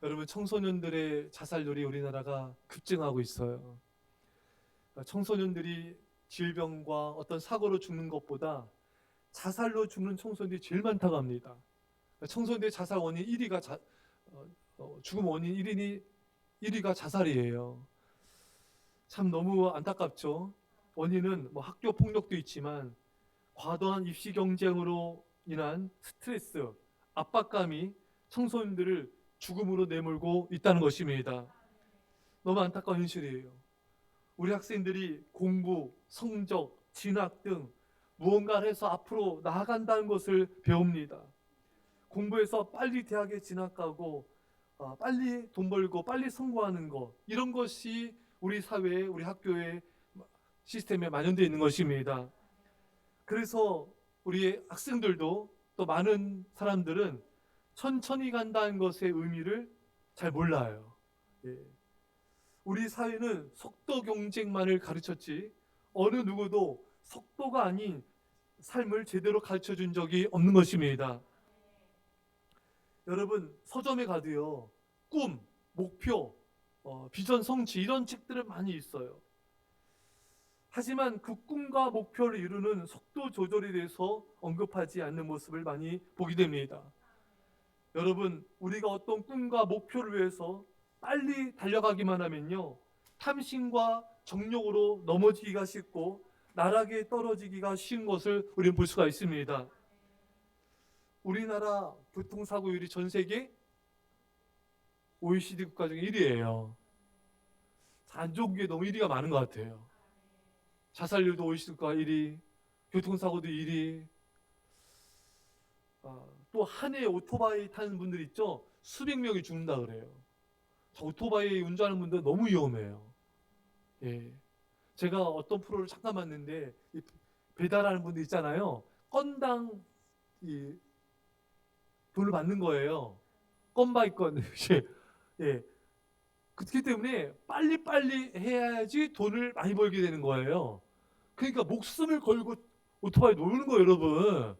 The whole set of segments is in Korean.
여러분, 청소년들의 자살률이 우리나라가 급증하고 있어요. 청소년들이 질병과 어떤 사고로 죽는 것보다 자살로 죽는 청소년들이 제일 많다고 합니다. 청소년들의 자살 원인 1위가 죽음 원인 1위가 자살이에요. 참 너무 안타깝죠. 원인은 뭐 학교 폭력도 있지만 과도한 입시 경쟁으로 인한 스트레스, 압박감이 청소년들을 죽음으로 내몰고 있다는 것입니다. 너무 안타까운 현실이에요. 우리 학생들이 공부, 성적, 진학 등 무언가를 해서 앞으로 나아간다는 것을 배웁니다. 공부해서 빨리 대학에 진학하고 빨리 돈 벌고 빨리 성공하는 것, 이런 것이 우리 사회에, 우리 학교의 시스템에 만연되어 있는 것입니다. 그래서 우리 학생들도, 또 많은 사람들은 천천히 간다는 것의 의미를 잘 몰라요. 예. 우리 사회는 속도 경쟁만을 가르쳤지 어느 누구도 속도가 아닌 삶을 제대로 가르쳐 준 적이 없는 것입니다. 여러분, 서점에 가도요, 꿈, 목표, 비전 성취, 이런 책들은 많이 있어요. 하지만 그 꿈과 목표를 이루는 속도 조절에 대해서 언급하지 않는 모습을 많이 보게 됩니다. 여러분, 우리가 어떤 꿈과 목표를 위해서 빨리 달려가기만 하면요, 탐심과 정욕으로 넘어지기가 쉽고 나락에 떨어지기가 쉬운 것을 우리는 볼 수가 있습니다. 우리나라 교통사고율이 전 세계 OECD 국가 중에 1위예요. 안 좋은 게 너무 1위가 많은 것 같아요. 자살률도 OECD 국가 1위, 교통사고도 1위. 또 한 해에 오토바이 타는 분들 있죠? 수백 명이 죽는다 그래요. 저 오토바이 운전하는 분들 너무 위험해요. 예. 제가 어떤 프로를 잠깐 봤는데, 배달하는 분들 있잖아요. 건당 돈을 받는 거예요. 건 바이 건. 예. 그렇기 때문에 빨리빨리 해야지 돈을 많이 벌게 되는 거예요. 그러니까 목숨을 걸고 오토바이 노는 거예요, 여러분.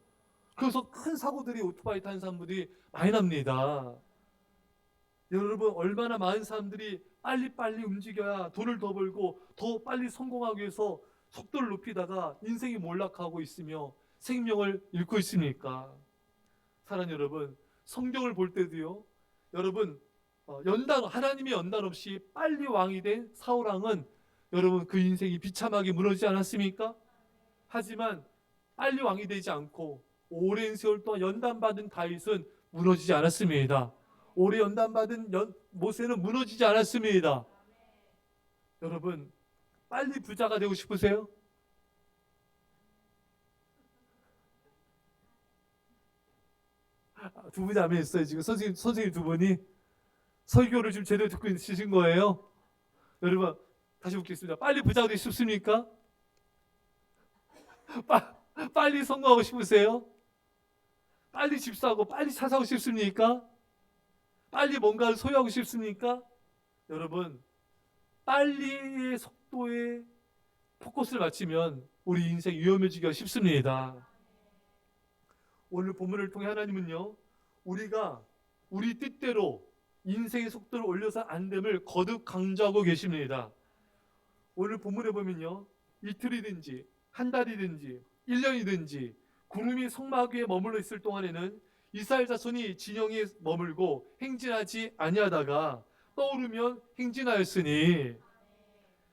그래서 큰 사고들이 오토바이 타는 사람들이 많이 납니다. 여러분, 얼마나 많은 사람들이 빨리빨리 움직여야 돈을 더 벌고 더 빨리 성공하기 위해서 속도를 높이다가 인생이 몰락하고 있으며 생명을 잃고 있습니까? 사랑 여러분, 성경을 볼 때도요, 여러분, 하나님의 연단 없이 빨리 왕이 된 사울왕은 여러분, 그 인생이 비참하게 무너지지 않았습니까? 하지만 빨리 왕이 되지 않고 오랜 세월 동안 연단받은 다윗은 무너지지 않았습니다. 오래 연단받은 모세는 무너지지 않았습니다. 여러분, 빨리 부자가 되고 싶으세요? 두 분이 아멘 했어요. 지금 선생님 두 분이 설교를 지금 제대로 듣고 있으신 거예요. 여러분, 다시 묻겠습니다. 빨리 부자가 되고 싶습니까? 빨리 성공하고 싶으세요? 빨리 집 사고 빨리 차 사고 싶습니까? 빨리 뭔가를 소유하고 싶습니까? 여러분, 빨리의 속도에 포커스를 맞추면 우리 인생 위험해지기가 쉽습니다. 오늘 본문을 통해 하나님은요, 우리가 우리 뜻대로 인생의 속도를 올려서 안 됨을 거듭 강조하고 계십니다. 오늘 본문에 보면요, 이틀이든지 한 달이든지 1년이든지 구름이 성막 위에 머물러 있을 동안에는 이스라엘 자손이 진영에 머물고 행진하지 아니하다가 떠오르면 행진하였으니,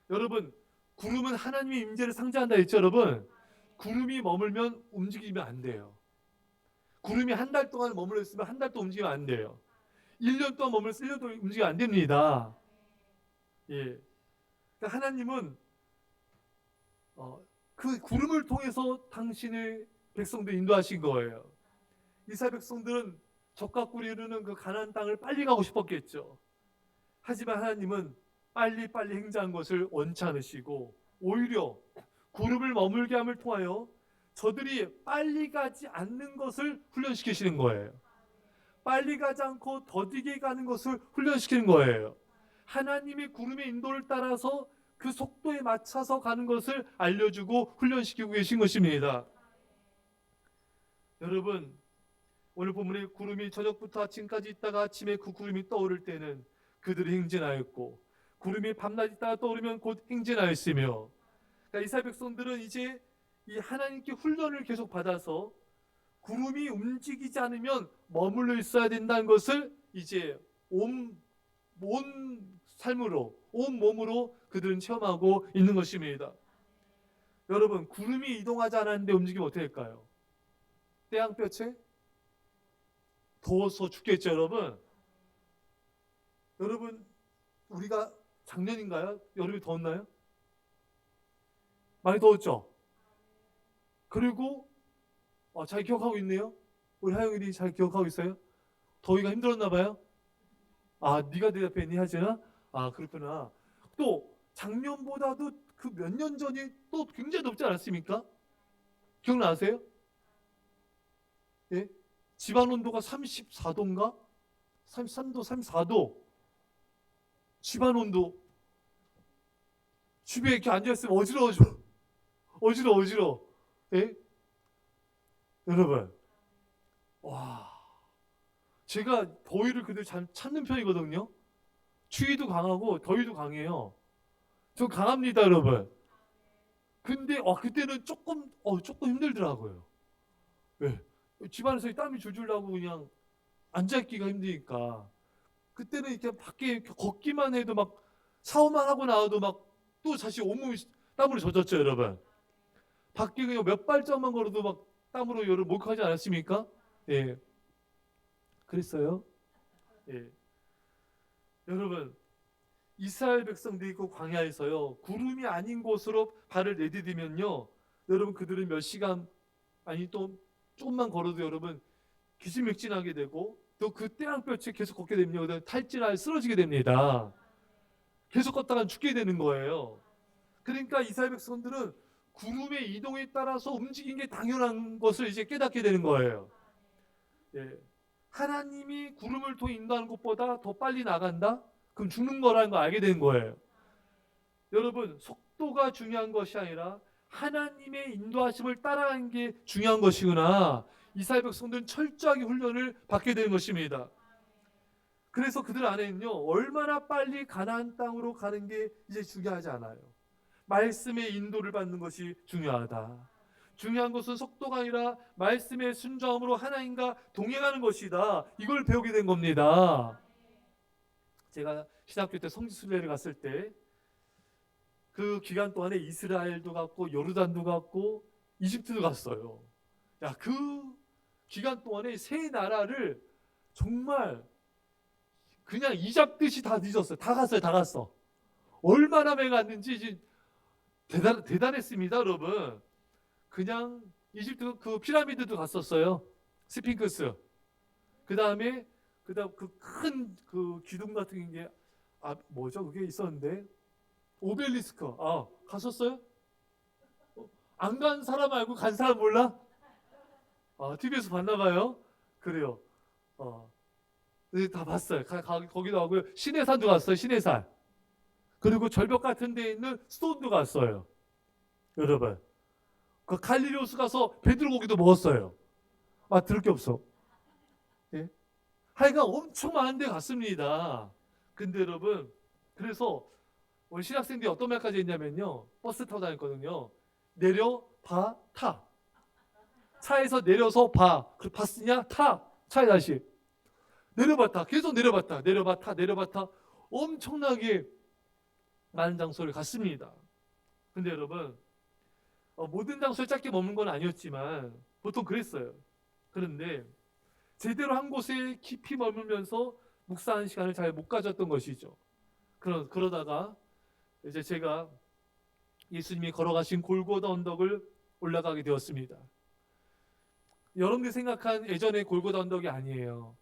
여러분, 구름은 하나님의 임재를 상징한다 했죠. 여러분, 구름이 머물면 움직이면 안 돼요. 구름이 한 달 동안 머물러 있으면 한 달 동안 움직이면 안 돼요. 1년 동안 머물러 있으면 1년 동안 움직이면 안 됩니다. 예. 그러니까 하나님은 그 구름을 통해서 당신의 백성들 인도하신 거예요. 이스라엘 백성들은 적과 꿀이 흐르는 그 가나안 땅을 빨리 가고 싶었겠죠. 하지만 하나님은 빨리빨리 행자한 것을 원치 않으시고 오히려 구름을 머물게 함을 통하여 저들이 빨리 가지 않는 것을 훈련시키시는 거예요. 빨리 가지 않고 더디게 가는 것을 훈련시키는 거예요. 하나님의 구름의 인도를 따라서 그 속도에 맞춰서 가는 것을 알려주고 훈련시키고 계신 것입니다. 여러분, 오늘 본문에 구름이 저녁부터 아침까지 있다가 아침에 그 구름이 떠오를 때는 그들이 행진하였고, 구름이 밤낮 있다가 떠오르면 곧 행진하였으며, 그러니까 이스라엘 백성들은 이제 이 하나님께 훈련을 계속 받아서 구름이 움직이지 않으면 머물러 있어야 된다는 것을 이제 온 삶으로, 온 몸으로 그들은 체험하고 있는 것입니다. 여러분, 구름이 이동하지 않았는데 움직이면 어떻게 될까요? 태양볕에 더워서 죽겠죠, 여러분. 여러분, 우리가 작년인가요? 여름이 더웠나요? 많이 더웠죠? 그리고 잘 기억하고 있네요. 우리 하영일이 잘 기억하고 있어요? 더위가 힘들었나 봐요? 네가 대답했니 하지나? 그렇구나. 또 작년보다도 그 몇 년 전이 또 굉장히 덥지 않았습니까? 기억나세요? 예? 집안 온도가 34도인가? 33도, 34도. 집안 온도. 집에 이렇게 앉아있으면 어지러워져. 어지러워. 예? 여러분, 와, 제가 더위를 그대로 잘 참는 편이거든요. 추위도 강하고 더위도 강해요. 저 강합니다, 여러분. 근데 그때는 조금 힘들더라고요. 왜? 집안에서 땀이 줄줄 나고 그냥 앉아있기가 힘드니까. 그때는 이렇게 밖에 걷기만 해도 막 샤워만 하고 나와도 막 또 다시 온몸이 땀으로 젖었죠, 여러분. 밖에 그냥 몇 발짝만 걸어도 막 땀으로 여러분 목욕하지 않았습니까? 예. 그랬어요? 예. 여러분, 이스라엘 백성들이 그 광야에서요, 구름이 아닌 곳으로 발을 내디디면요, 여러분 그들은 몇 시간, 아니 또 조금만 걸어도 여러분 기진맥진하게 되고, 또 그 태양볕에 계속 걷게 되면 탈진하여 쓰러지게 됩니다. 계속 걷다가 죽게 되는 거예요. 그러니까 이스라엘 백성들은 구름의 이동에 따라서 움직이는 게 당연한 것을 이제 깨닫게 되는 거예요. 예. 하나님이 구름을 통해 인도하는 것보다 더 빨리 나간다? 그럼 죽는 거라는 걸 알게 되는 거예요. 여러분, 속도가 중요한 것이 아니라 하나님의 인도하심을 따라가는 게 중요한 것이구나. 이스라엘 백성들은 철저하게 훈련을 받게 되는 것입니다. 그래서 그들 안에는요, 얼마나 빨리 가나안 땅으로 가는 게 이제 중요하지 않아요. 말씀의 인도를 받는 것이 중요하다. 중요한 것은 속도가 아니라 말씀의 순종함으로 하나님과 동행하는 것이다. 이걸 배우게 된 겁니다. 제가 신학교 때 성지순례를 갔을 때 그 기간 동안에 이스라엘도 갔고 요르단도 갔고 이집트도 갔어요. 그 기간 동안에 세 나라를 정말 그냥 이잡듯이 다 뒤졌어요. 다 갔어. 얼마나 매 갔는지 이제 대단했습니다, 여러분. 그냥 이집트 그 피라미드도 갔었어요. 스핑크스. 그다음 그 큰 그 기둥 같은 게 뭐죠? 그게 있었는데 오벨리스크. 가셨어요? 안 간 사람 알고 간 사람 몰라? TV에서 봤나 봐요. 그래요. 다 봤어요. 거기도 가고요. 시내산도 갔어요. 시내산. 그리고 절벽 같은 데 있는 스톤도 갔어요. 여러분. 그 갈릴리오스 가서 베드로고기도 먹었어요. 들을 게 없어. 예? 하여간 엄청 많은 데 갔습니다. 근데 여러분, 그래서 우리 신학생들이 어떤 말까지 했냐면요, 버스 타고 다녔거든요. 내려봐 타. 차에서 내려서 봐. 봤으냐? 타. 차에 다시 내려봤다. 계속 내려봤다. 내려봤다. 엄청나게 많은 장소를 갔습니다. 근데 여러분, 모든 장소에 짧게 머문 건 아니었지만 보통 그랬어요. 그런데 제대로 한 곳에 깊이 머물면서 묵상하는 시간을 잘 못 가졌던 것이죠. 그러다가 이제 제가 예수님이 걸어가신 골고다 언덕을 올라가게 되었습니다. 여러분들이 생각한 예전의 골고다 언덕이 아니에요.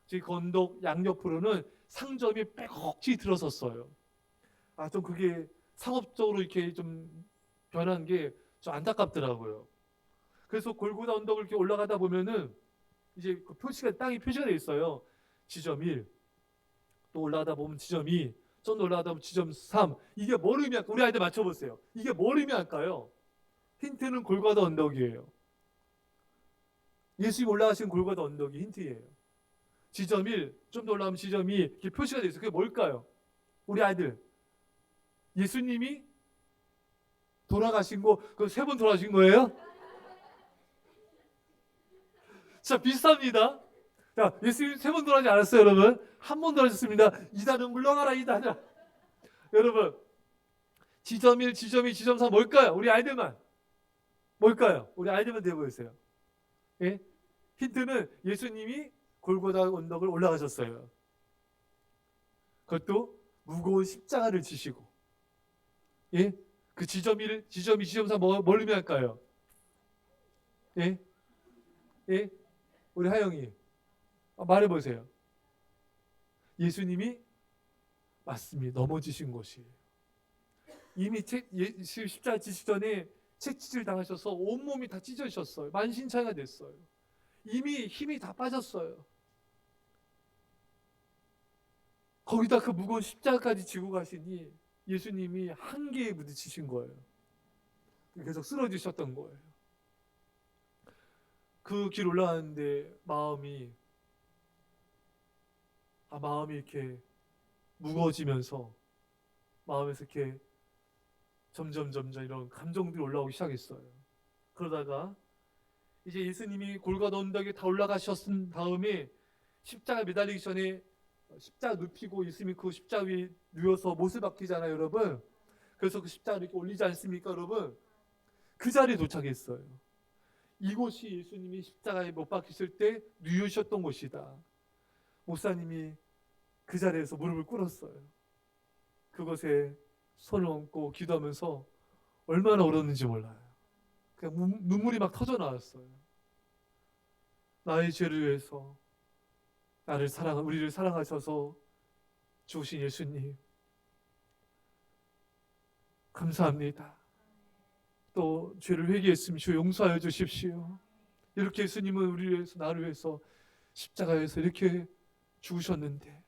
그 언덕 양옆으로는 상점이 빼곡히 들어섰어요. 좀 그게 상업적으로 이렇게 좀 변한 게 좀 안타깝더라고요. 그래서 골고다 언덕을 이렇게 올라가다 보면은 이제 그 땅이 표시가 되어 있어요. 지점 1, 또 올라가다 보면 지점 2, 좀 더 올라가다 보면 지점 3. 이게 뭘 의미할까? 우리 아이들 맞춰보세요. 이게 뭘 의미할까요? 힌트는 골고다 언덕이에요. 예수님 올라가신 골고다 언덕이 힌트예요. 지점 1, 좀 더 올라가면 지점 2 이렇게 표시가 되어 있어요. 그게 뭘까요? 우리 아이들, 예수님이 돌아가신 거, 그 3번 돌아가신 거예요? 자, 비슷합니다. 자, 예수님 3번 돌아가지 않았어요, 여러분? 한 번 돌아가셨습니다. 이단은 물러가라, 이단아. 여러분, 지점 1, 지점 2, 지점 3 뭘까요? 우리 아이들만. 뭘까요? 우리 아이들만 대보세요. 예? 힌트는 예수님이 골고다 언덕을 올라가셨어요. 그것도 무거운 십자가를 지시고. 예? 그 지점 1, 지점 2, 지점 3 뭘 의미할까요? 예? 예? 우리 하영이 말해보세요. 예수님이 맞습니다. 넘어지신 곳이에요. 이미 십자가 지시기 전에 채찍질 당하셔서 온몸이 다 찢어지셨어요. 만신창이가 됐어요. 이미 힘이 다 빠졌어요. 거기다 그 무거운 십자가까지 지고 가시니 예수님이 한계에 부딪히신 거예요. 계속 쓰러지셨던 거예요. 그 길 올라가는데 마음이 이렇게 무거워지면서 마음에서 이렇게 점점 이런 감정들이 올라오기 시작했어요. 그러다가 이제 예수님이 골고다 언덕에 다 올라가셨은 다음에 십자가 매달리기 전에 십자가 눕히고 예수님이 그 십자가 위에 누워서 못을 박히잖아요, 여러분. 그래서 그 십자가를 이렇게 올리지 않습니까, 여러분? 그 자리에 도착했어요. 이곳이 예수님이 십자가에 못 박히실 때 누우셨던 곳이다. 목사님이 그 자리에서 무릎을 꿇었어요. 그곳에 손을 얹고 기도하면서 얼마나 울었는지 몰라요. 그냥 눈물이 막 터져 나왔어요. 나의 죄를 위해서 우리를 사랑하셔서 주신 예수님, 감사합니다. 또 죄를 회개했으면 주 용서하여 주십시오. 이렇게 예수님은 우리를 위해서, 나를 위해서 십자가에서 이렇게 죽으셨는데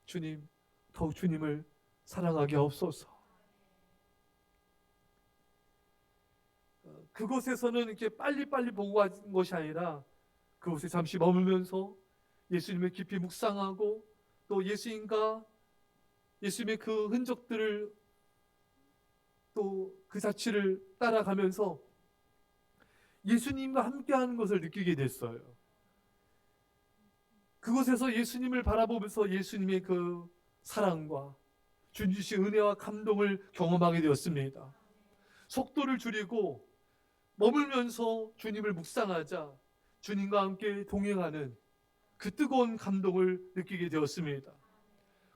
주님, 더욱 주님을 사랑하게 하옵소서. 그곳에서는 이렇게 빨리빨리 보고 간 것이 아니라 그곳에 잠시 머물면서 예수님을 깊이 묵상하고 또 예수님의 그 흔적들을 또 그 자취를 따라가면서 예수님과 함께하는 것을 느끼게 됐어요. 그곳에서 예수님을 바라보면서 예수님의 그 사랑과 주님 주신 은혜와 감동을 경험하게 되었습니다. 속도를 줄이고 머물면서 주님을 묵상하자 주님과 함께 동행하는 그 뜨거운 감동을 느끼게 되었습니다.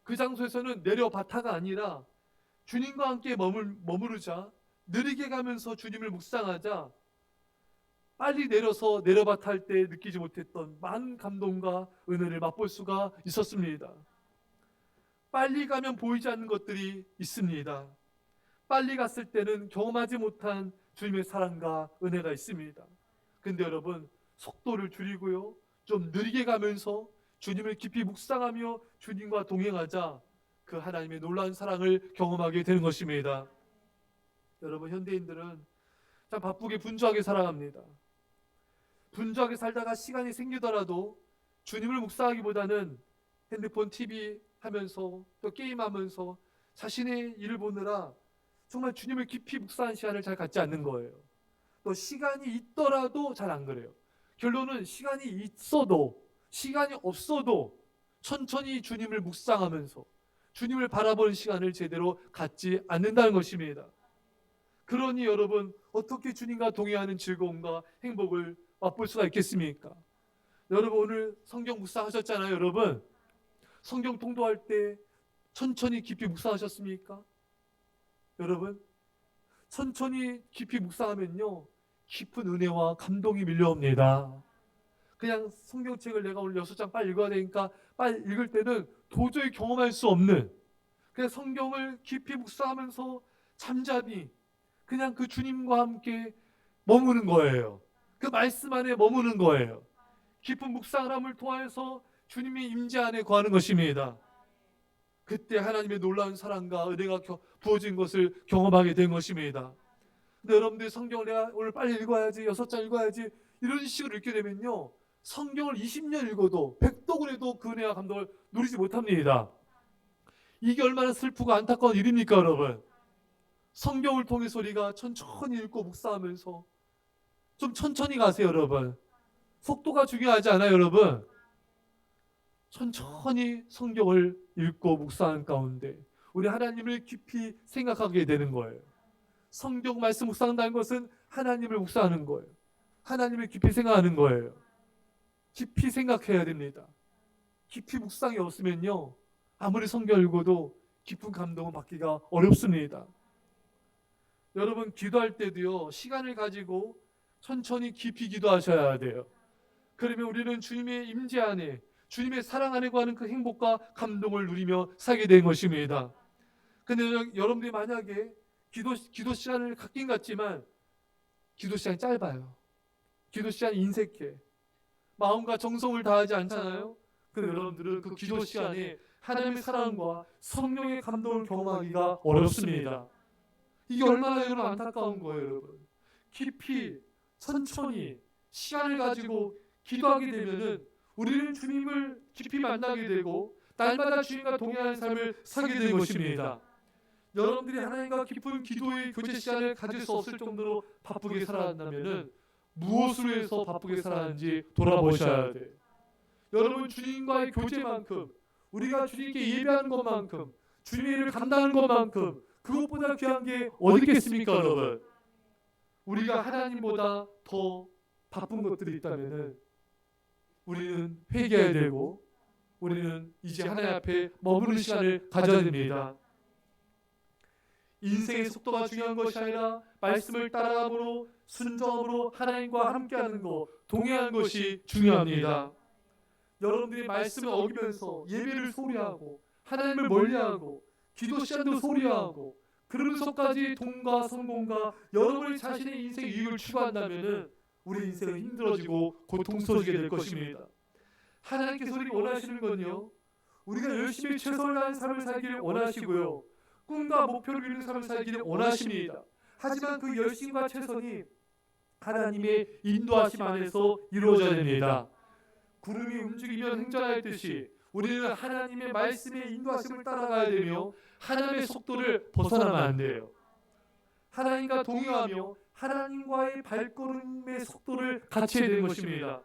그 장소에서는 내려바타가 아니라 주님과 함께 머무르자 느리게 가면서 주님을 묵상하자 빨리 내려서 내려바타 할 때 느끼지 못했던 많은 감동과 은혜를 맛볼 수가 있었습니다. 빨리 가면 보이지 않는 것들이 있습니다. 빨리 갔을 때는 경험하지 못한 주님의 사랑과 은혜가 있습니다. 근데 여러분, 속도를 줄이고요, 좀 느리게 가면서 주님을 깊이 묵상하며 주님과 동행하자 그 하나님의 놀라운 사랑을 경험하게 되는 것입니다. 여러분, 현대인들은 참 바쁘게 분주하게 살아갑니다. 분주하게 살다가 시간이 생기더라도 주님을 묵상하기보다는 핸드폰, TV 하면서 또 게임하면서 자신의 일을 보느라 정말 주님을 깊이 묵상하는 시간을 잘 갖지 않는 거예요. 또 시간이 있더라도 잘 안 그래요. 결론은 시간이 있어도 시간이 없어도 천천히 주님을 묵상하면서 주님을 바라보는 시간을 제대로 갖지 않는다는 것입니다. 그러니 여러분, 어떻게 주님과 동행하는 즐거움과 행복을 맛볼 수가 있겠습니까? 여러분, 오늘 성경 묵상하셨잖아요. 여러분, 성경 통독할 때 천천히 깊이 묵상하셨습니까? 여러분, 천천히 깊이 묵상하면요, 깊은 은혜와 감동이 밀려옵니다. 그냥 성경책을 내가 오늘 6장 빨리 읽어야 되니까 빨리 읽을 때는 도저히 경험할 수 없는, 그냥 성경을 깊이 묵상하면서 잠잠히 그냥 그 주님과 함께 머무는 거예요. 그 말씀 안에 머무는 거예요. 깊은 묵상함을 통하여서 주님의 임재 안에 거하는 것입니다. 그때 하나님의 놀라운 사랑과 은혜가 부어진 것을 경험하게 된 것입니다. 근데 여러분들 성경을 내가 오늘 빨리 읽어야지, 6장 읽어야지 이런 식으로 읽게 되면요, 성경을 20년 읽어도 100독을 해도 그 은혜와 감동을 누리지 못합니다. 이게 얼마나 슬프고 안타까운 일입니까, 여러분? 성경을 통해서 우리가 천천히 읽고 묵상하면서 좀 천천히 가세요, 여러분. 속도가 중요하지 않아요, 여러분? 천천히 성경을 읽고 묵상하는 가운데 우리 하나님을 깊이 생각하게 되는 거예요. 성경 말씀 묵상한다는 것은 하나님을 묵상하는 거예요. 하나님을 깊이 생각하는 거예요. 깊이 생각해야 됩니다. 깊이 묵상이 없으면요, 아무리 성경 읽어도 깊은 감동을 받기가 어렵습니다. 여러분, 기도할 때도요, 시간을 가지고 천천히 깊이 기도하셔야 돼요. 그러면 우리는 주님의 임재 안에, 주님의 사랑 안에 거하는 그 행복과 감동을 누리며 살게 된 것입니다. 근데 여러분들이 만약에 기도 시간을 갖긴 갖지만 기도 시간이 짧아요. 기도 시간이 인색해. 마음과 정성을 다하지 않잖아요. 근데 여러분들은 그 기도 시간에 하나님의 사랑과 성령의 감동을 경험하기가 어렵습니다. 이게 얼마나 여러분 안타까운 거예요, 여러분. 깊이 천천히 시간을 가지고 기도하게 되면은 우리는 주님을 깊이 만나게 되고 날마다 주님과 동행하는 삶을 살게 되는 것입니다. 여러분들이 하나님과 깊은 기도의 교제 시간을 가질 수 없을 정도로 바쁘게 살아간다면은 무엇으로 해서 바쁘게 살아가는지 돌아보셔야 돼요. 여러분, 주님과의 교제만큼, 우리가 주님께 예배하는 것만큼, 주님의 일을 감당하는 것만큼 그것보다 귀한 게 어디 있겠습니까, 여러분? 우리가 하나님보다 더 바쁜 것들이 있다면은 우리는 회개해야 되고, 우리는 이제 하나님 앞에 머무는 시간을 가져야 됩니다. 인생의 속도가 중요한 것이 아니라 말씀을 따라감으로, 순종함으로 하나님과 함께하는 것, 동행하는 것이 중요합니다. 여러분들이 말씀을 어기면서 예배를 소리하고 하나님을 멀리하고 기도 시간도 소리하고 그러면서까지 돈과 성공과 여러분의 자신의 인생의 이익을 추구한다면 우리 인생은 힘들어지고 고통스러워지게 될 것입니다. 하나님께서 우리 원하시는 건요, 우리가 열심히 최선을 다하는 삶을 살기를 원하시고요, 꿈과 목표를 이루는 삶을 살기를 원하십니다. 하지만 그 열심과 최선이 하나님의 인도하심 안에서 이루어져야 됩니다. 구름이 움직이면 행전하였듯이 우리는 하나님의 말씀의 인도하심을 따라가야 되며 하나님의 속도를 벗어나면 안 돼요. 하나님과 동행하며 하나님과의 발걸음의 속도를 같이 해야 되는 것입니다.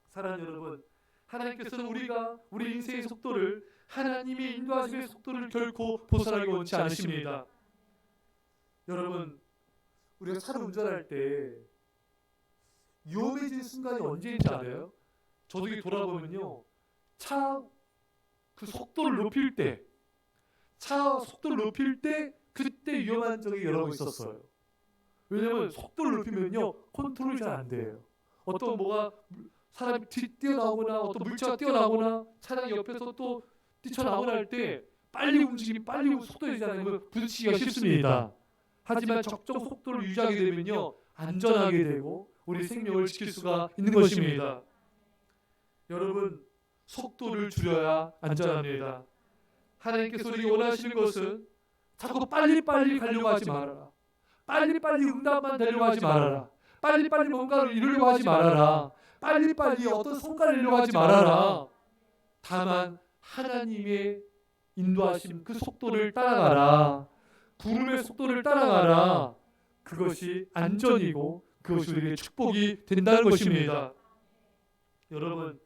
사랑하는 여러분, 하나님께서는 우리가 우리 인생의 속도를, 하나님의 인도하심의 속도를 결코 벗어나기 원치 않으십니다. 여러분, 우리가 차를 운전할 때 위험해진 순간이 언제인지 알아요? 저도 돌아보면요, 차 그 속도를 높일 때, 차 속도를 높일 때 그때 위험한 적이 여러 번 있었어요. 왜냐하면 속도를 높이면요, 컨트롤이 잘 안 돼요. 어떤 뭐가 사람이 뛰어나오거나 어떤 물체가 뛰어나오거나 차량이 옆에서 또 뛰쳐나오거나 할 때 빨리 움직이면 빨리 속도 내지 않으면 부딪히기가 쉽습니다. 하지만 적정 속도를 유지하게 되면요, 안전하게 되고 우리 생명을 지킬 수가 있는 것입니다. 여러분, 속도를 줄여야 안전합니다. 하나님께서 우리에게 원하시는 것은 자꾸 빨리빨리 가려고 하지 말아라. 빨리빨리 응답만 되려고 하지 말아라. 빨리빨리 뭔가를 이루려고 하지 말아라. 빨리빨리 어떤 성과를 이루려고 하지 말아라. 다만 하나님의 인도하심 그 속도를 따라가라. 구름의 속도를 따라가라. 그것이 안전이고 그것이 우리에게 축복이 된다는 것입니다. 여러분,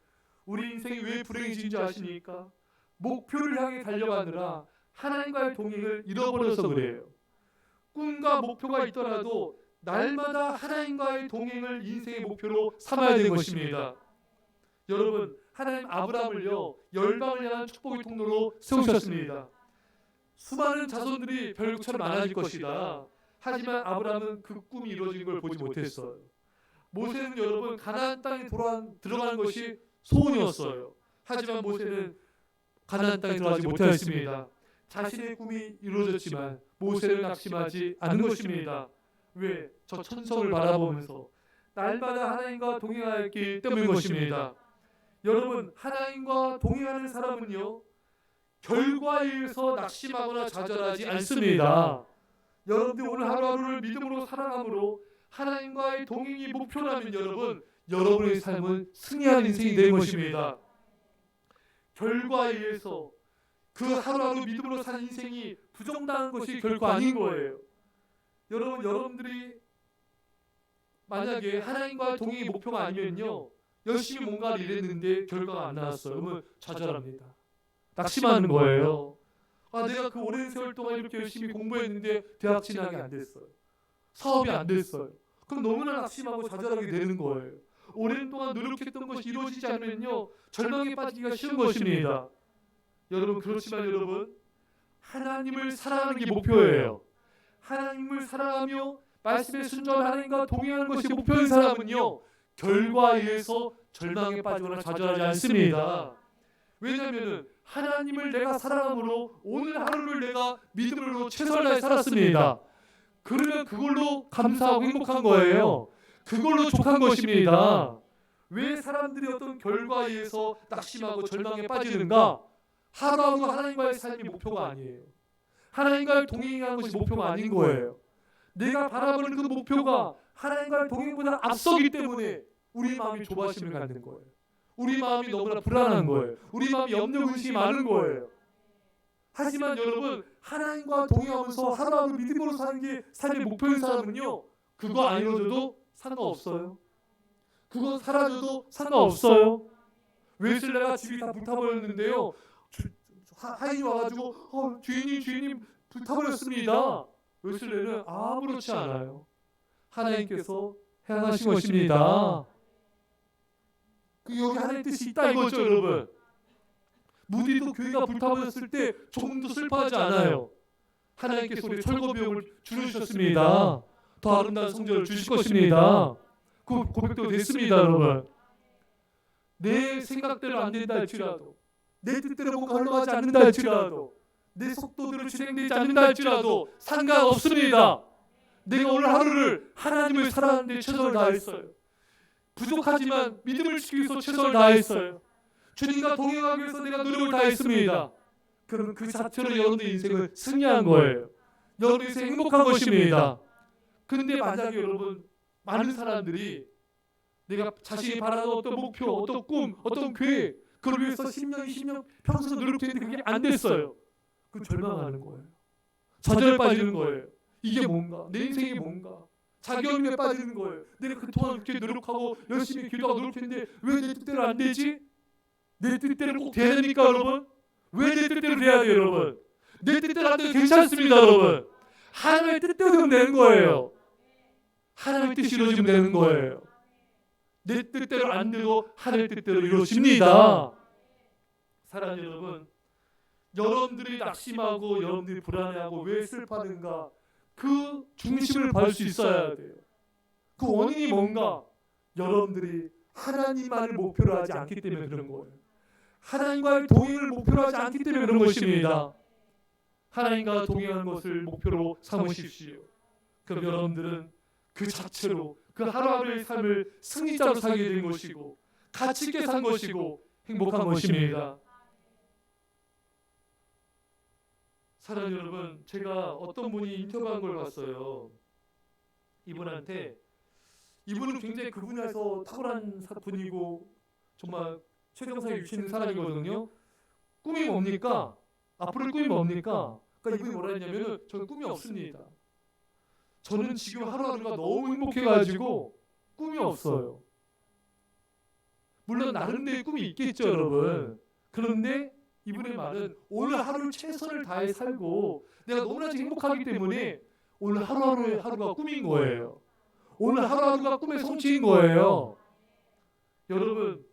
우리 인생이 왜 불행해진지 아십니까? 목표를 향해 달려가느라 하나님과의 동행을 잃어버려서 그래요. 꿈과 목표가 있더라도 날마다 하나님과의 동행을 인생의 목표로 삼아야 되는 것입니다. 여러분, 하나님 아브라함을요, 열방을 향한 축복의 통로로 세우셨습니다. 수많은 자손들이 별처럼 많아질 것이다. 하지만 아브라함은 그 꿈이 이루어진 걸 보지 못했어요. 모세는 여러분, 가나안 땅에 들어가는 것이 소원이었어요. 하지만 모세는 가나안 땅에 들어가지 못하였습니다. 자신의 꿈이 이루어졌지만 모세는 낙심하지 않은 것입니다. 왜? 저 천성을 바라보면서 날마다 하나님과 동행하였기 때문인 것입니다. 여러분, 하나님과 동행하는 사람은요, 결과에 의해서 낙심하거나 좌절하지 않습니다. 여러분들 오늘 하루하루를 믿음으로 살아감으로 하나님과의 동행이 목표라면 여러분의 삶은 승리하는 인생이 되는 것입니다. 결과에 의해서 그 하루하루 믿음으로 사는 인생이 부정당한 것이 결코 아닌 거예요. 여러분들이 만약에 하나님과의 동행이 목표가 아니면요, 열심히 뭔가를 일했는데 결과가 안 나왔어요. 그러면 좌절합니다. 낙심하는 거예요. 내가 그 오랜 세월 동안 이렇게 열심히 공부했는데 대학 진학이 안 됐어요. 사업이 안 됐어요. 그럼 너무나 낙심하고 좌절하게 되는 거예요. 오랜 동안 노력했던 것이 이루어지지 않으면요, 절망에 빠지기가 쉬운 것입니다. 그렇지만 하나님을 사랑하는 게 목표예요. 하나님을 사랑하며 말씀에 순종하는 하나님과 동행하는 것이 목표인 사람은요, 결과에 의해서 절망에 빠지거나 좌절하지 않습니다. 왜냐하면 하나님을 내가 사랑함으로 오늘 하루를 내가 믿음으로 최선을 다해 살았습니다. 그러면 그걸로 감사하고 행복한 거예요. 그걸로 족한 것입니다. 왜 사람들이 어떤 결과에 의해서 낙심하고 절망에 빠지는가? 하루하루 하나님과의 삶이 목표가 아니에요. 하나님과의 동행하는 것이 목표가 아닌 거예요. 내가 바라보는 그 목표가 하나님과의 동행보다 앞서기 때문에 우리 마음이 조바심을 갖는 거예요. 우리 마음이 너무나 불안한 거예요. 우리 마음이 염려 근심이 많은 거예요. 하지만 여러분, 하나님과 동행하면서 하루하루 믿음으로 사는 게 삶의 목표인 사람은요, 그거 안 이루어져도 상관없어요. 그거 사라져도 상관없어요. 웨슬레가 집이 다 불타버렸는데요, 하인이 와가지고 주인님 불타버렸습니다. 웨슬레는 아무렇지 않아요. 하나님께서 행하신 것입니다. 여기 하나님의 뜻이 있다 이거죠, 여러분. 무디도 교회가 불타버렸을 때 조금도 슬퍼하지 않아요. 하나님께서 우리 철거 비용을 주셨습니다. 더 아름다운 성전을 주실 것입니다. 그 고백도 됐습니다, 여러분. 내 생각대로 안 된다 할지라도, 내 뜻대로 뭔가 흘러가지 않는다 할지라도, 내 속도대로 진행되지 않는다 할지라도 상관없습니다. 내가 오늘 하루를 하나님을 사랑하는 데 최선을 다했어요. 부족하지만 믿음을 지키기 위해서 최선을 다했어요. 주님과 동행하기 위해서 내가 노력을 다했습니다. 그러면 그 자체로 여러분의 인생은 승리한 거예요. 여러분의 인생 행복한 것입니다. 근데 만약에 여러분, 많은 사람들이 내가 자신이 바라는 어떤 목표, 어떤 꿈, 어떤 계획, 그걸 위해서 10년, 20년 평생 노력했는데 그게 안 됐어요. 그럼 절망하는 거예요. 좌절에 빠지는 거예요. 이게 뭔가? 내 인생이 뭔가? 자기연민에 빠지는 거예요. 내가 그동안 그렇게 노력하고 열심히 기도하고 노력했는데 왜 내 뜻대로 안 되지? 내 뜻대로 꼭 돼야 됩니까, 여러분? 왜 내 뜻대로 돼야 돼요, 여러분? 내 뜻대로 안 돼도 괜찮습니다, 여러분. 하나님의 뜻대로 되면 되는 거예요. 하나님의 뜻이 이루어지면 되는 거예요. 내 뜻대로 안 돼도 하나님의 뜻대로 이루어집니다. 사랑하는 여러분, 여러분들이 낙심하고 여러분들이 불안해하고 왜 슬퍼하는가, 그 중심을 볼 수 있어야 돼요. 그 원인이 뭔가? 여러분들이 하나님만을 목표로 하지 않기 때문에 그런 거예요. 하나님과의 동행을 목표로 하지 않기 때문에 그런 것입니다. 하나님과 동행하는 것을 목표로 삼으십시오. 그럼 여러분들은 그 자체로 그 하루하루의 삶을 승리자로 살게 된 것이고, 가치 있게 산 것이고, 행복한 것입니다. 사랑하는 여러분, 제가 어떤 분이 인터뷰한 걸 봤어요. 이분은 굉장히 그 분야에서 탁월한 분이고 정말 최정상에 위치해 있는 사람이거든요. 꿈이 뭡니까? 앞으로의 꿈이 뭡니까? 그러니까 이분이 뭐라 했냐면, 저는 꿈이 없습니다. 저는 지금 하루하루가 너무 행복해가지고 꿈이 없어요. 물론 나름대로의 꿈이 있겠죠, 여러분. 그런데 이분의 말은 오늘 하루를 최선을 다해 살고 내가 너무나 행복하기 때문에 오늘 하루가 꿈인 거예요. 오늘 하루하루가 꿈의 성취인 거예요. 여러분,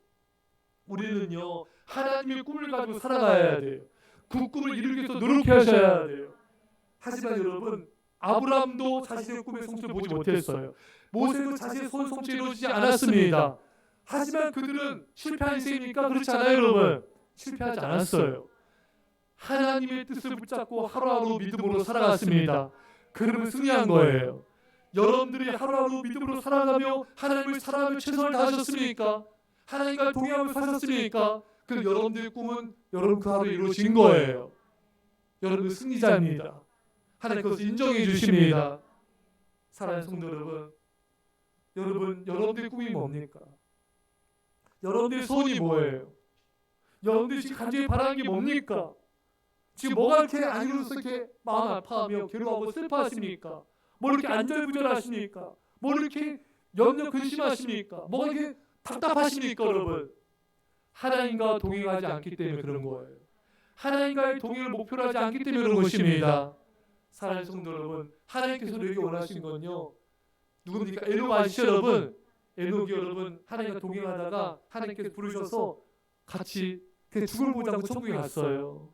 우리는요, 하나님의 꿈을 가지고 살아가야 돼요. 그 꿈을 이루기 위해서 노력하셔야 돼요. 하지만 여러분, 아브라함도 자신의 꿈의 성취를 보지 못했어요. 모세도 자신의 소원 성취를 이루어지지 않았습니다. 하지만 그들은 실패한 인생입니까? 그렇지 않아요, 여러분. 실패하지 않았어요. 하나님의 뜻을 붙잡고 하루하루 믿음으로 살아갔습니다. 그러면 승리한 거예요. 여러분들이 하루하루 믿음으로 살아가며 하나님을 사랑하며 최선을 다하셨습니까? 하나님과 동행하며 사셨습니까? 그럼 여러분들의 꿈은 여러분 그 하루에 이루어진 거예요. 여러분 승리자입니다. 하나님 그것을 인정해 주십니다. 사랑하는 성도 여러분, 여러분, 여러분들의 꿈이 뭡니까? 여러분들의 소원이 뭐예요? 여러분들이 지금 간절히 바라는 게 뭡니까? 지금 뭐가 이렇게 안 이루어서 이렇게 마음 아파하며 괴로워하고 슬퍼하십니까? 뭐 이렇게 안절부절하십니까? 뭐 이렇게 염려 근심하십니까? 뭐가 이렇게 답답하십니까, 여러분? 하나님과 동행하지 않기 때문에 그런 거예요. 하나님과의 동행을 목표로 하지 않기 때문에 그런 것입니다. 사랑하는 성도 여러분, 하나님께서 우리에게 원하시는 건요, 누굽니까? 에녹 아시죠, 여러분? 에녹이 여러분 하나님과 동행하다가 하나님께서 부르셔서 같이 죽을 보지 않고 천국에 갔어요.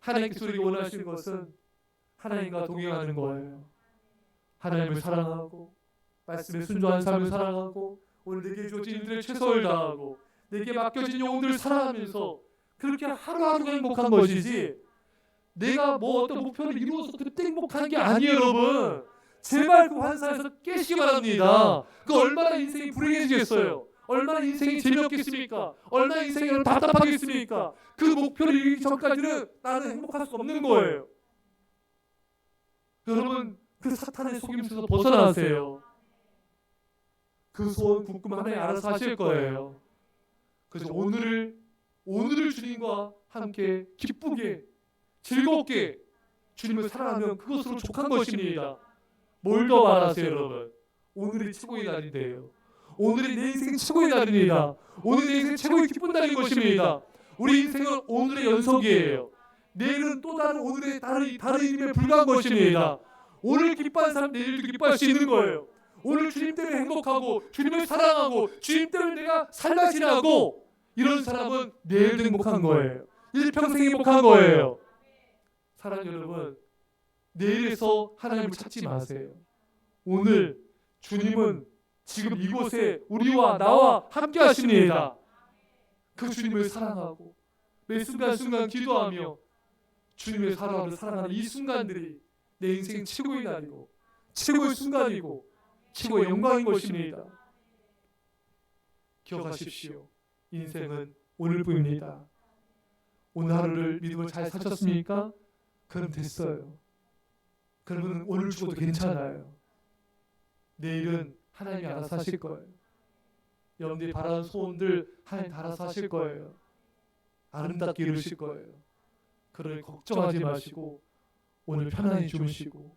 하나님께서 우리에게 원하시는 것은 하나님과 동행하는 거예요. 하나님을 사랑하고 말씀에 순종하는 삶을 살아가고 오늘 내게 주어진 일들에 최선을 다하고 내게 맡겨진 영혼들을 사랑하면서 그렇게 하루하루가 행복한 것이지, 내가 뭐 어떤 목표를 이루어서 그때 행복한 게 아니에요, 여러분. 제발 그 환상에서 깨시기 바랍니다. 그 얼마나 인생이 불행해지겠어요. 얼마나 인생이 재미없겠습니까? 얼마나 인생이 답답하겠습니까? 그 목표를 이루기 전까지는 나는 행복할 수 없는 거예요. 여러분, 그 사탄의 속임수에서 벗어나세요. 그 소원 궁금한 하나님 알아서 하실 거예요. 그래서 오늘을 주님과 함께 기쁘게 즐겁게 주님을 사랑하면 그것으로 족한 것입니다. 뭘 더 말하세요, 여러분? 오늘이 최고의 날인데요. 오늘이 내 인생 최고의 날입니다. 오늘이 내 인생 최고의 기쁜 날인 것입니다. 우리 인생은 오늘의 연속이에요. 내일은 또 다른 오늘의 다른 이름에 불과한 것입니다. 오늘 기뻐하는 사람 내일도 기뻐할 수 있는 거예요. 오늘 주님 때문에 행복하고 주님을 사랑하고 주님 때문에 내가 삶을 지나고 이런 사람은 내일도 행복한 거예요. 일평생 행복한 거예요. 사랑하는 여러분, 내일에서 하나님을 찾지 마세요. 오늘 주님은 지금 이곳에 우리와 나와 함께 하십니다. 그 주님을 사랑하고 매 순간순간 기도하며 주님의 사랑하는 이 순간들이 내 인생 최고의 날이고 최고의 순간이고 최고의 영광인 것입니다. 기억하십시오. 인생은 오늘뿐입니다. 오늘 하루를 믿음으로 잘 사셨습니까? 그럼 됐어요. 그러면 오늘 죽어도 괜찮아요. 내일은 하나님이 알아서 하실 거예요. 여러분들이 바라는 소원들 하나님 알아서 하실 거예요. 아름답게 이루실 거예요. 그러니 걱정하지 마시고 오늘 편안히 주무시고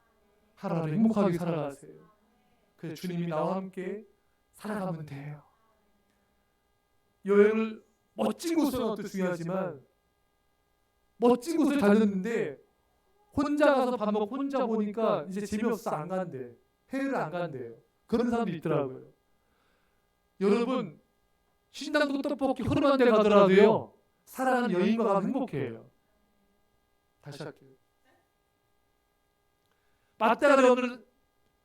하루하루 행복하게 살아가세요. 그래서 주님이 나와 함께 살아가면 돼요. 여행을 멋진 곳은 것도 중요하지만 멋진 곳을 다녔는데 혼자 가서 밥 먹고 혼자 보니까 이제 재미없어 안 간대. 해외를 안 간대요. 그런 사람도 있더라고요. 여러분, 신당도 떡볶이 흐름한 데 가더라도요, 사랑하는 여인과 가면 행복해요. 다시 할게요. 맞다가 여러분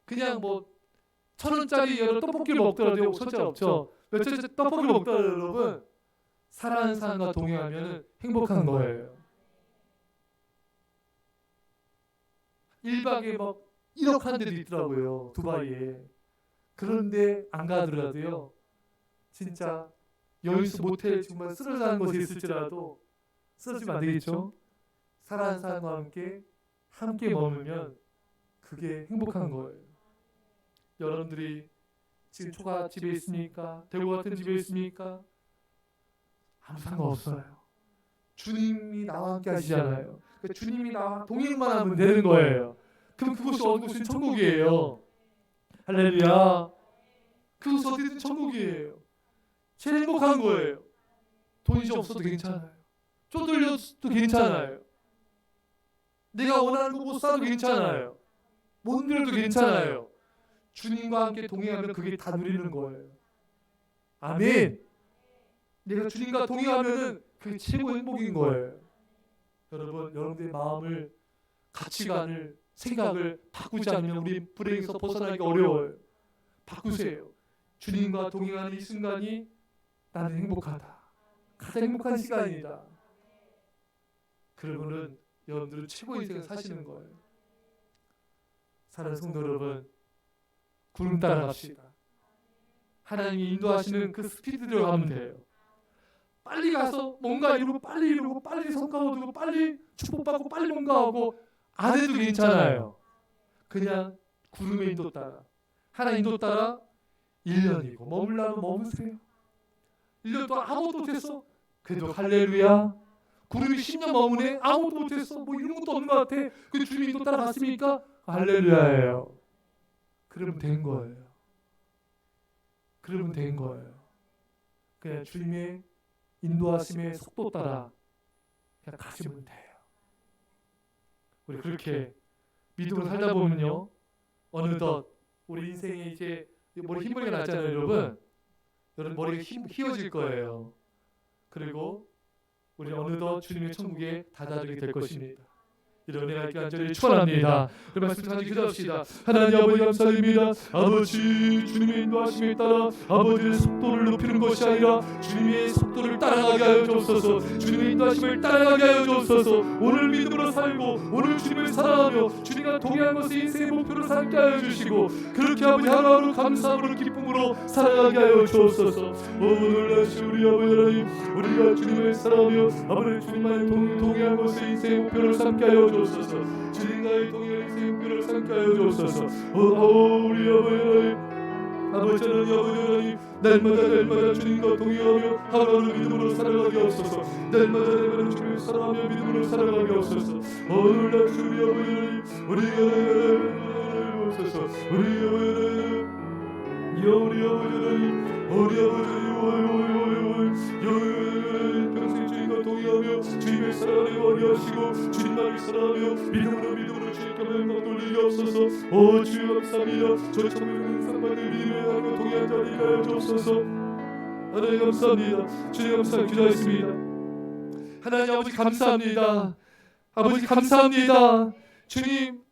그냥 뭐 1,000원짜리 여러 떡볶이를 먹더라도 손자 없죠. 며칠째 떡볶이를 먹더라도 여러분 사랑하는 사람과 동행하면 행복한 거예요. 1박에 막 1억 하는 데도 있더라고요. 두바이에. 그런데 안 가더라도요, 진짜 여인수 모텔 정말 쓰러지는 곳이 있을지라도 쓰러지면 안 되겠죠. 사랑하는 사람과 함께 머물면 그게 행복한 거예요. 여러분들이 지금 초가 집에 있습니까? 대구 같은 집에 있습니까? 아무 상관없어요. 주님이 나와 함께 하시잖아요. 그러니까 주님이 나와 동행만 하면 되는 거예요. 그럼 그곳이 어디 곳인 천국이에요. 할렐루야. 그곳이 어디든 천국이에요. 제일 행복한 거예요. 돈이 좀 없어도 괜찮아요. 쪼들려도 괜찮아요. 내가 원하는 거 못 사도 괜찮아요. 못 누려도 괜찮아요. 주님과 함께 동행하면 그게 다 누리는 거예요. 아멘. 내가 주님과 동행하면은 그게 최고 행복인 거예요. 여러분, 여러분들의 마음을, 가치관을, 생각을 바꾸지 않으면 우리 불행에서 벗어나기 어려워요. 바꾸세요. 주님과 동행하는 이 순간이 나는 행복하다. 가장 행복한 시간이다. 그러면은 여러분들은 최고의 인생을 사시는 거예요. 사랑하는 성도 여러분, 구름 따라갑시다. 하나님이 인도하시는 그 스피드대로 가면 돼요. 빨리 가서 뭔가 이루고 빨리 성과 얻고 빨리 축복받고 빨리 뭔가 하고 안 해도 괜찮아요. 그냥 구름의 인도 따라, 하나님 인도 따라 1년이고 머물라면 머무세요. 1년 동안 아무것도 못했어. 그래도 할렐루야. 구름이 10년 머무네. 아무것도 못했어. 뭐 이런 것도 없는 것 같아. 그 주님이 또 따라갔습니까? 할렐루야예요. 그러면 된 거예요. 그러면 된 거예요. 그냥 주님의 인도하심의 속도 따라 그냥 가시면 돼요. 우리 그렇게 믿음으로 살다 보면요, 어느덧 우리 인생이 이제 머리 흰머리가 났잖아요, 여러분. 여러분 머리가 휘어질 거예요. 그리고 우리 어느덧 주님의 천국에 다다르게 될 것입니다. 이런 은혜가 있게 간절히 축원합니다. 그 말씀 같이 기도합시다. 하나님 아버지 감사드립니다. 아버지 주님의 인도하심에 따라 아버지의 속도를 높이는 것이 아니라 주님의 속도를 따라가게 하여 주옵소서. 주님의 인도하심을 따라가게 하여 주옵소서. 오늘 믿음으로 살고 오늘 주님을 사랑하며 주님과 동행한 것을 인생의 목표로 삼게 하여 주시고 그렇게 아버지 하루하루 감사함으로 기쁨으로 살아가게 하여 주옵소서. 오늘날씨 우리 아버지 하나님 우리가 주님을 사랑하며 아버지 주님만의 동행한 것을 인생의 목표로 삼게 하여 주옵소서. 주님과의 동행한 인생의 목표를 삼게 하여 주옵소서. 우리 아버지 하나님 날마다 주님과 동행하며 하루하루 믿음으로 살아가게 하옵소서. 날마다 주님을 사랑하며 믿음으로 살아가게 하옵소서. 오늘날 주님 아버지 하나님 우리 아버지 평생 주님과 동행하며 주님의 사랑을 원하시고 주님만을 사랑하며 믿음으로 주님께 영광 돌리게 하옵소서. 오 주여 감사합니다. 저 천국의 상받는 믿음의 하나님과 동행한 자리에 하여 주옵소서. 하나님 감사합니다. 주님 감사합니다. 기도하겠습니다. 하나님 아버지 감사합니다. 아버지 감사합니다. 주님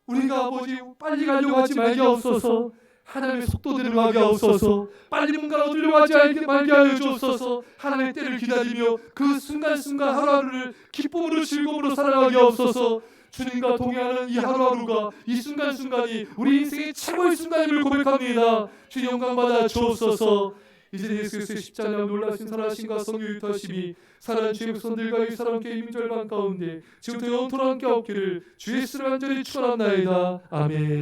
우리가 아버지 빨리 가려고 하지 말게 하옵소서. 하나님의 속도대로 가게 하옵소서. 빨리 뭔가 얻으려고 하지 말게 하여 주옵소서. 하나님의 때를 기다리며 그 순간순간 하루하루를 기쁨으로 즐거움으로 살아가게 하옵소서. 주님과 동행하는 이 하루하루가 이 순간순간이 우리 인생의 최고의 순간임을 고백합니다. 주님 영광 받아 주옵소서. 이제 예수 그리스도의 십자가 놀라신 살아심과 성령 유타심이 사랑하는 주의 백성들과 이 사람 함께 임절반 가운데 지금부터 영원토록 함께 없기를 주의 이름으로 간절히 축원합나이다. 아멘.